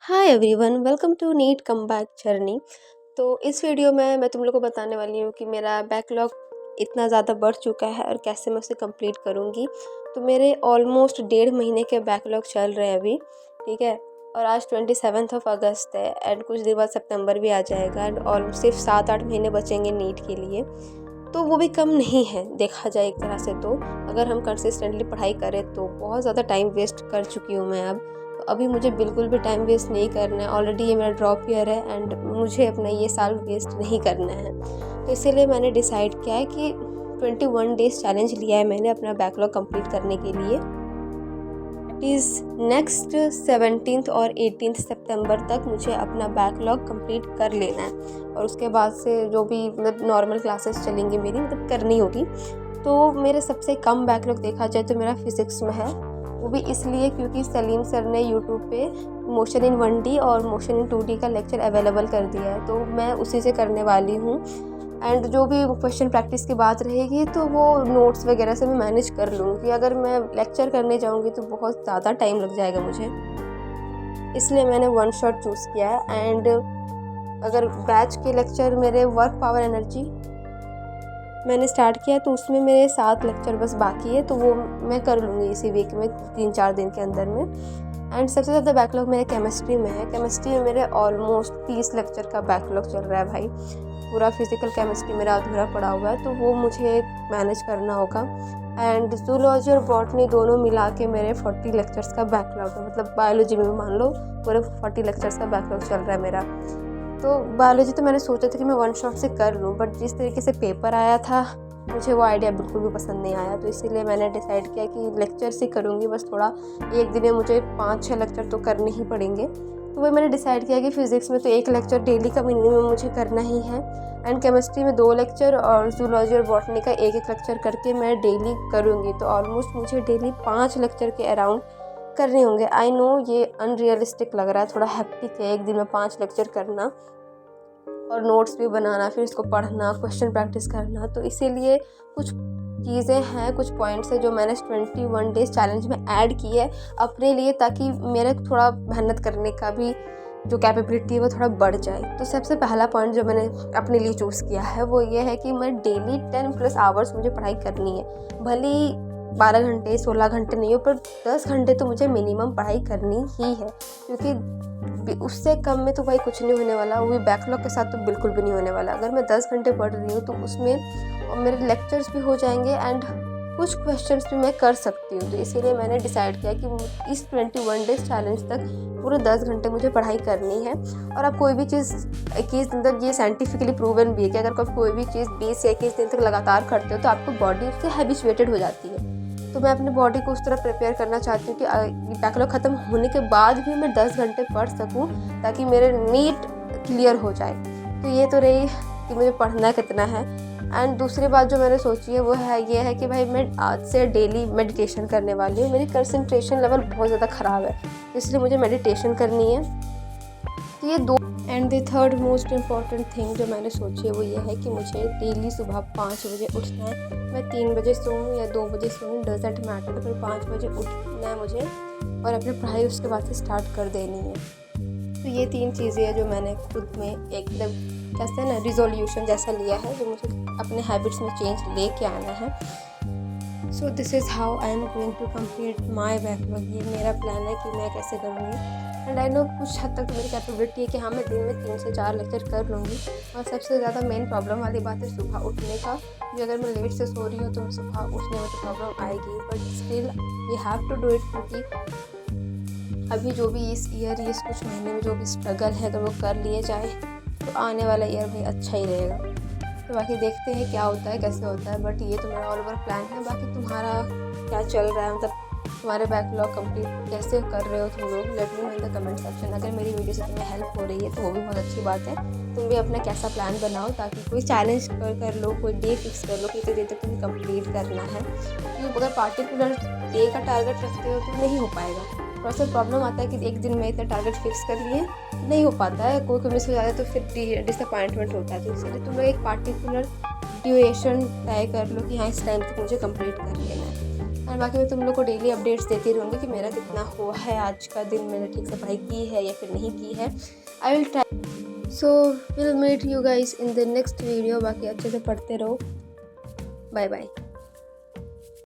Hi everyone, welcome to NEET come back journey. तो इस video में मैं तुम लोग को बताने वाली हूँ कि मेरा बैकलॉग इतना ज़्यादा बढ़ चुका है और कैसे मैं उसे कंप्लीट करूँगी। तो मेरे ऑलमोस्ट 1.5 महीने के बैकलॉग चल रहे हैं अभी, ठीक है। और आज 27 अगस्त है एंड कुछ देर बाद सितंबर भी आ जाएगा एंड और सिर्फ 7-8 महीने बचेंगे नीट के लिए। तो वो भी कम नहीं है देखा जाए एक तरह से। तो अगर हम कंसिस्टेंटली पढ़ाई करें तो बहुत ज़्यादा टाइम वेस्ट कर चुकी हूँ मैं अब। तो अभी मुझे बिल्कुल भी टाइम वेस्ट नहीं करना है। ऑलरेडी ये मेरा ड्रॉप ईयर है एंड मुझे अपना ये साल वेस्ट नहीं करना है। तो इसीलिए मैंने डिसाइड किया है कि 21 डेज़ चैलेंज लिया है मैंने अपना बैकलॉग कंप्लीट करने के लिए। इज़ नेक्स्ट 17 और 18 सितंबर तक मुझे अपना बैकलॉग कंप्लीट कर लेना है और उसके बाद से जो भी मतलब नॉर्मल क्लासेस चलेंगी मेरी मतलब करनी होगी। तो मेरे सबसे कम बैकलॉग देखा जाए तो मेरा फिज़िक्स में है। वो भी इसलिए क्योंकि सलीम सर ने यूट्यूब पे मोशन इन 1D और मोशन इन 2D का लेक्चर अवेलेबल कर दिया है, तो मैं उसी से करने वाली हूँ। एंड जो भी क्वेश्चन प्रैक्टिस की बात रहेगी तो वो नोट्स वगैरह से मैं मैनेज कर लूँगी। अगर मैं लेक्चर करने जाऊँगी तो बहुत ज़्यादा टाइम लग जाएगा मुझे, इसलिए मैंने वन शॉट चूज़ किया है। एंड अगर बैच के लेक्चर मेरे वर्क पावर एनर्जी मैंने स्टार्ट किया तो उसमें मेरे 7 लेक्चर बस बाकी है, तो वो मैं कर लूँगी इसी वीक में 3-4 दिन के अंदर में। एंड सबसे ज़्यादा बैकलॉग मेरे केमिस्ट्री में है। केमिस्ट्री में मेरे ऑलमोस्ट 30 लेक्चर का बैकलॉग चल रहा है भाई। पूरा फिजिकल केमिस्ट्री मेरा अधूरा पड़ा हुआ है, तो वो मुझे मैनेज करना होगा। एंड जूलॉजी और बॉटनी दोनों मिला के मेरे 40 लेक्चर्स का बैकलॉग है। मतलब बायोलॉजी में भी मान लो पूरे 40 लेक्चर्स का बैकलॉग चल रहा है मेरा। तो बायोलॉजी तो मैंने सोचा था कि मैं वन शॉट से कर लूँ, बट जिस तरीके से पेपर आया था मुझे वो आइडिया बिल्कुल भी पसंद नहीं आया। तो इसीलिए मैंने डिसाइड किया कि लेक्चर्स ही करूँगी बस। थोड़ा एक दिन में मुझे 5-6 लेक्चर तो करने ही पड़ेंगे। तो वही मैंने डिसाइड किया कि फ़िज़िक्स में तो 1 लेक्चर डेली का मिनिमम मुझे करना ही है। एंड केमिस्ट्री में 2 लेक्चर और जूलॉजी और बॉटनी का 1-1 लेक्चर करके मैं डेली करूँगी। तो ऑलमोस्ट मुझे डेली 5 लेक्चर के अराउंड करने होंगे। आई नो ये अनरियलिस्टिक लग रहा है, थोड़ा हेक्टिक है एक दिन में 5 लेक्चर करना और नोट्स भी बनाना, फिर इसको पढ़ना, क्वेश्चन प्रैक्टिस करना। तो इसीलिए कुछ चीज़ें हैं, कुछ पॉइंट्स हैं जो मैंने 21 डेज़ चैलेंज में ऐड की है अपने लिए, ताकि मेरे थोड़ा मेहनत करने का भी जो कैपेबिलिटी है वो थोड़ा बढ़ जाए। तो सबसे पहला पॉइंट जो मैंने अपने लिए चूज़ किया है वो ये है कि मैं डेली 10+ आवर्स मुझे पढ़ाई करनी है। भले ही 12 घंटे 16 घंटे नहीं हो, पर 10 घंटे तो मुझे मिनिमम पढ़ाई करनी ही है, क्योंकि उससे कम में तो भाई कुछ नहीं होने वाला। वो भी बैकलॉग के साथ तो बिल्कुल भी नहीं होने वाला। अगर मैं 10 घंटे पढ़ रही हूँ तो उसमें मेरे लेक्चर्स भी हो जाएंगे एंड कुछ क्वेश्चंस भी मैं कर सकती हूँ। तो इसीलिए मैंने डिसाइड किया कि इस 21 डेज चैलेंज तक पूरे 10 घंटे मुझे पढ़ाई करनी है। और अब कोई भी चीज़ 21 दिन तक, ये साइंटिफिकली प्रूवन भी है कि अगर कोई भी चीज़ 20 या 21 दिन तक लगातार करते हो तो आपको बॉडी उससे हैबिचुएटेड हो जाती है। तो मैं अपनी बॉडी को उस तरह प्रिपेयर करना चाहती हूँ कि बैकलॉग ख़त्म होने के बाद भी मैं 10 घंटे पढ़ सकूँ, ताकि मेरे नीट क्लियर हो जाए। तो ये तो रही कि मुझे पढ़ना कितना है। एंड दूसरी बात जो मैंने सोची है वो है ये है कि भाई मैं आज से डेली मेडिटेशन करने वाली हूँ। मेरी कंसंट्रेशन लेवल बहुत ज़्यादा ख़राब है, इसलिए मुझे मेडिटेशन करनी है। तो ये दो। And the third most important thing जो मैंने सोची है वो ये है कि मुझे डेली सुबह 5 बजे उठना है। मैं 3 बजे सोऊं या 2 बजे सोऊं, डजेंट मैटर, पर 5 बजे उठना है मुझे और अपनी पढ़ाई उसके बाद से स्टार्ट कर देनी है। तो ये 3 चीज़ें हैं जो मैंने खुद में एकदम कहते हैं ना रिजोल्यूशन जैसा लिया है, जो मुझे अपने हैबिट्स में चेंज लेके आना है। So this is how I am going to complete my backlog. ये मेरा प्लान है कि मैं कैसे करूँगी। एंड आई नो कुछ हद तक तो मेरी कैपेबिलिटी है कि हाँ मैं दिन में 3 से 4 लेक्चर कर लूँगी। और सबसे ज़्यादा मेन प्रॉब्लम वाली बात है सुबह उठने का, कि अगर मैं लेट से सो रही हूँ तो सुबह उठने में तो प्रॉब्लम आएगी, but still we have to do it. क्योंकि अभी जो भी इस ईयर, इस कुछ महीने में जो भी स्ट्रगल है अगर वो कर लिए जाए तो आने वाला ईयर भी अच्छा ही रहेगा। तो बाकी देखते हैं क्या होता है, कैसे होता है। बट ये तो मेरा ऑल ओवर प्लान है। बाकी तुम्हारा क्या चल रहा है, मतलब तुम्हारे बैकलॉग कंप्लीट कैसे कर रहे हो तुम लोग, let me know in the comment section. अगर मेरी वीडियो से तुम्हें हेल्प हो रही है तो वो भी बहुत अच्छी बात है। तुम भी अपना कैसा प्लान बनाओ, ताकि कोई चैलेंज कर लो, कोई डे फिक्स कर लो कि इतने देर तक तुम्हें कंप्लीट करना है। क्योंकि अगर पार्टिकुलर डे का टारगेट रखते हो तो नहीं हो पाएगा। थोड़ा सा प्रॉब्लम आता है कि एक दिन में इतना टारगेट फिक्स कर लिए, नहीं हो पाता है, कोई मिस हो जाता है तो फिर डिसअपॉइंटमेंट होता है। तो इसलिए तुम लोग एक पार्टिकुलर ड्यूरेशन तय कर लो कि हाँ इस टाइम तक मुझे कंप्लीट कर लेना है। और बाकी मैं तुम लोग को डेली अपडेट्स देती रहूँगी कि मेरा कितना हुआ है, आज का दिन मैंने ठीक से पढ़ाई की है या फिर नहीं की है। I will try. So will meet you guys in the next video. बाकी अच्छे से पढ़ते रहो। Bye bye.